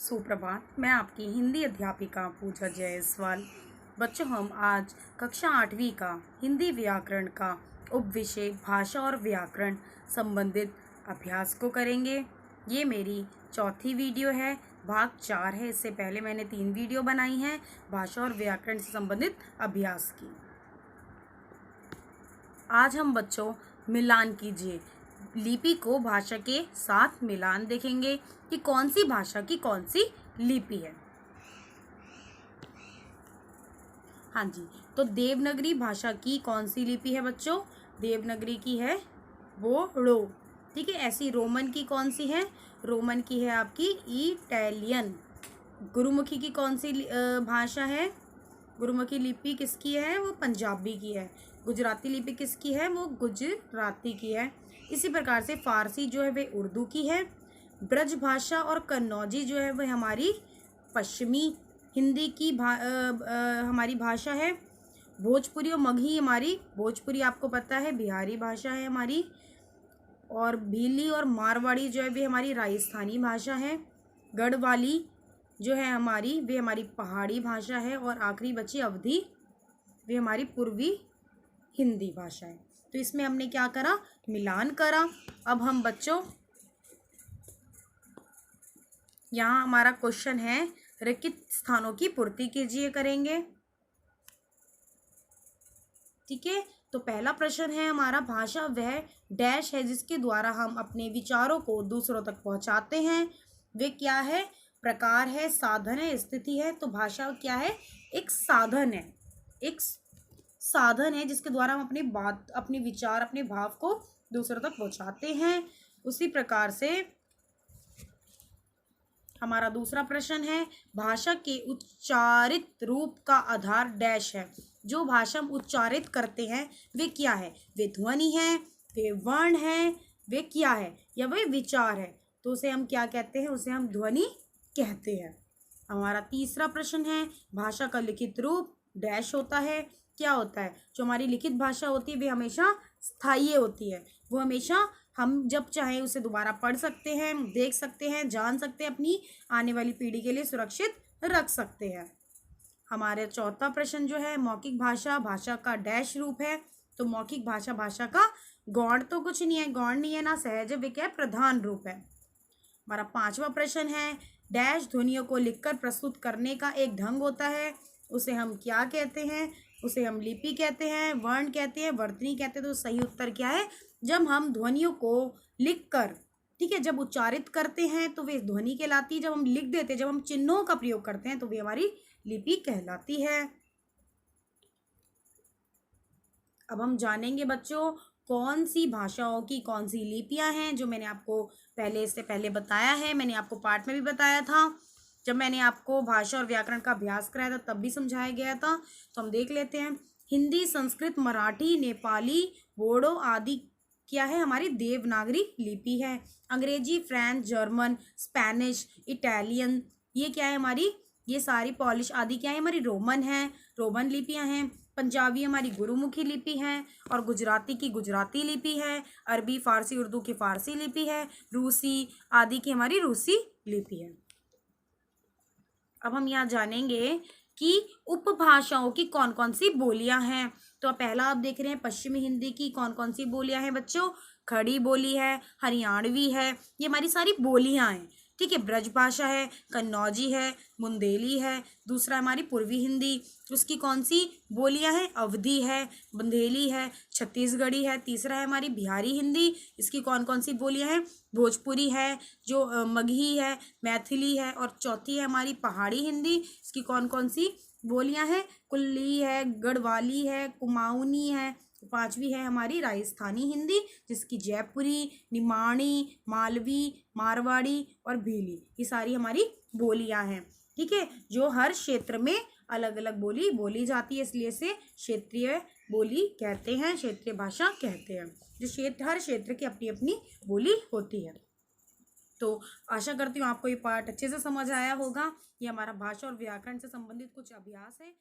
सुप्रभात। मैं आपकी हिंदी अध्यापिका पूजा जायसवाल। बच्चों, हम आज कक्षा 8वीं का हिंदी व्याकरण का उपविषय भाषा और व्याकरण संबंधित अभ्यास को करेंगे। ये मेरी चौथी वीडियो है, भाग 4 है। इससे पहले मैंने 3 वीडियो बनाई हैं भाषा और व्याकरण से संबंधित अभ्यास की। आज हम बच्चों मिलान कीजिए, लिपि को भाषा के साथ मिलान देखेंगे कि कौन सी भाषा की कौन सी लिपि है। हाँ जी, तो देवनागरी भाषा की कौन सी लिपि है बच्चों? देवनागरी की है बोडो। ठीक है। ऐसी रोमन की कौन सी है? रोमन की है आपकी इटालियन। गुरुमुखी की कौन सी भाषा है? गुरुमुखी लिपि किसकी है? वो पंजाबी की है। गुजराती लिपि किसकी है? वो गुजराती की है। इसी प्रकार से फारसी जो है वे उर्दू की है। ब्रज भाषा और कन्नौजी जो है वह हमारी पश्चिमी हिंदी की हमारी भाषा है। भोजपुरी और मगही हमारी, भोजपुरी आपको पता है बिहारी भाषा है हमारी, और भीली और मारवाड़ी जो है वे हमारी राजस्थानी भाषा है। गढ़वाली जो है हमारी वे हमारी पहाड़ी भाषा है, और आखिरी बची अवधी, वे हमारी पूर्वी हिंदी भाषा है। तो इसमें हमने क्या करा? मिलान करा। अब हम बच्चों यहाँ हमारा क्वेश्चन है, रिक्त स्थानों की पूर्ति कीजिए करेंगे। ठीक है। तो पहला प्रश्न है हमारा, भाषा वह डैश है जिसके द्वारा हम अपने विचारों को दूसरों तक पहुंचाते हैं। वे क्या है? प्रकार है, साधन है, स्थिति है। तो भाषा क्या है? एक साधन है। एक साधन है जिसके द्वारा हम अपनी बात, अपने विचार, अपने भाव को दूसरों तक पहुंचाते हैं। उसी प्रकार से हमारा दूसरा प्रश्न है, भाषा के उच्चारित रूप का आधार डैश है। जो भाषा हम उच्चारित करते हैं वे क्या है? वे ध्वनि है, वे वर्ण है, वे क्या है? या वे विचार है। तो उसे हम क्या कहते हैं? उसे हम ध्वनि कहते हैं। हमारा तीसरा प्रश्न है, भाषा का लिखित रूप डैश होता है। क्या होता है? जो हमारी लिखित भाषा होती है वे हमेशा स्थायी होती है। वो हमेशा हम जब चाहे उसे दोबारा पढ़ सकते हैं, देख सकते हैं, जान सकते हैं, अपनी आने वाली पीढ़ी के लिए सुरक्षित रख सकते हैं। हमारे चौथा प्रश्न जो है, मौखिक भाषा भाषा का डैश रूप है। तो मौखिक भाषा भाषा का गौण तो कुछ नहीं है, गौण नहीं है ना सहज, वे क्या है? प्रधान रूप है। हमारा पांचवा प्रश्न है, डैश ध्वनियों को लिखकर प्रस्तुत करने का एक ढंग होता है। उसे हम क्या कहते हैं? उसे हम लिपि कहते हैं, वर्ण कहते हैं, वर्तनी कहते हैं। तो सही उत्तर क्या है? जब हम ध्वनियों को लिखकर, ठीक है, जब उच्चारित करते हैं तो वे ध्वनि कहलाती है। जब हम लिख देते हैं, जब हम चिन्हों का प्रयोग करते हैं तो वे हमारी लिपि कहलाती है। अब हम जानेंगे बच्चों कौन सी भाषाओं की कौन सी लिपियां हैं, जो मैंने आपको इससे पहले बताया है। मैंने आपको पाठ में भी बताया था, जब मैंने आपको भाषा और व्याकरण का अभ्यास कराया था तब भी समझाया गया था। तो हम देख लेते हैं। हिंदी, संस्कृत, मराठी, नेपाली, बोडो आदि क्या है? हमारी देवनागरी लिपि है। अंग्रेजी, फ्रेंच, जर्मन, स्पेनिश, इटालियन, ये क्या है हमारी? ये सारी पॉलिश आदि क्या है? हमारी रोमन है, रोमन लिपियां हैं। पंजाबी हमारी गुरुमुखी लिपि है, और गुजराती की गुजराती लिपि है। अरबी, फारसी, उर्दू की फारसी लिपि है। रूसी आदि की हमारी रूसी लिपि है। अब हम यहाँ जानेंगे कि उपभाषाओं की कौन कौन सी बोलियां हैं। तो पहला आप देख रहे हैं, पश्चिमी हिंदी की कौन कौन सी बोलियां हैं बच्चों? खड़ी बोली है, हरियाणवी है, ये हमारी सारी बोलियां हैं। ठीक है। ब्रज भाषा है, कन्नौजी है, बुंदेली है। दूसरा हमारी पूर्वी हिंदी, उसकी कौन सी बोलियां हैं? अवधी है, बुंदेली है, छत्तीसगढ़ी है। तीसरा है हमारी बिहारी हिंदी, इसकी कौन कौन सी बोलियां हैं? भोजपुरी है, जो मगही है, मैथिली है। और चौथी है हमारी पहाड़ी हिंदी, इसकी कौन कौन सी बोलियां हैं? कुल्ली है, गढ़वाली है, कुमाऊनी है। पांचवी है हमारी राजस्थानी हिंदी, जिसकी जयपुरी, निमाड़ी, मालवी, मारवाड़ी और भीली, ये सारी हमारी बोलियां हैं। ठीक है। जो हर क्षेत्र में अलग अलग बोली बोली जाती है, इसलिए से क्षेत्रीय बोली कहते हैं, क्षेत्रीय भाषा कहते हैं। जो क्षेत्र, हर क्षेत्र की अपनी अपनी बोली होती है। तो आशा करती हूँ आपको ये पाठ अच्छे से समझ आया होगा। ये हमारा भाषा और व्याकरण से संबंधित कुछ अभ्यास है।